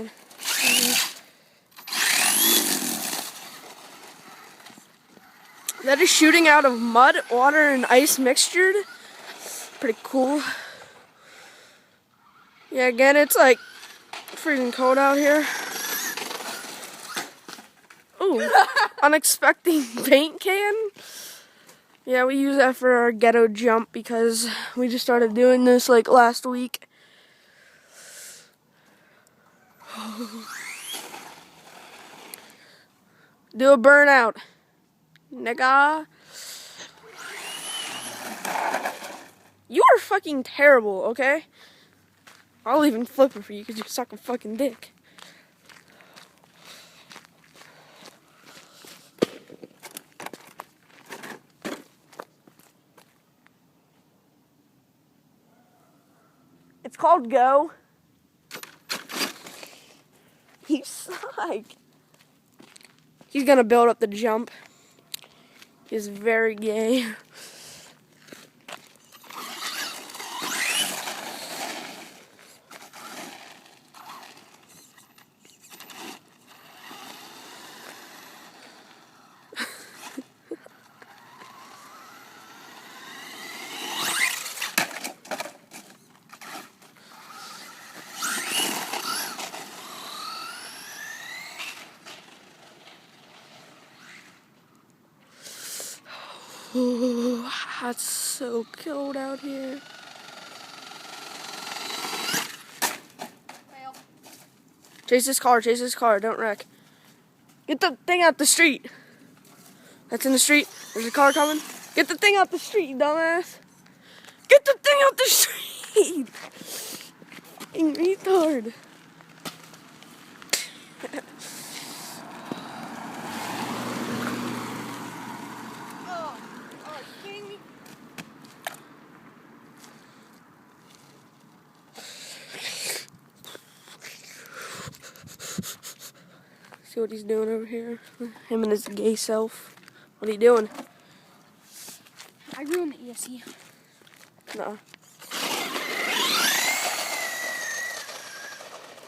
can. That is shooting out of mud, water, and ice mixtured. Pretty cool. Yeah, again, it's like freezing cold out here. Ooh, unexpected paint can. Yeah, we use that for our ghetto jump because we just started doing this like last week. Do a burnout, nigga. You are fucking terrible, okay? I'll even flip it for you because you suck a fucking dick. It's called Go. You suck. He's gonna build up the jump. He's very gay. Ooh, it's so cold out here. Fail. Chase this car, don't wreck. Get the thing out the street. That's in the street. There's a car coming. Get the thing out the street, you dumbass. Get the thing out the street. Fucking retard. Oh, are you kidding me? See what he's doing over here? Him and his gay self. What are you doing? I ruined the ESC. No.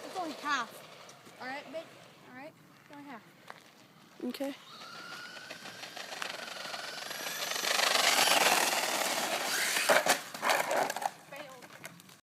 It's only half. Alright, babe? Alright? It's only half. Okay.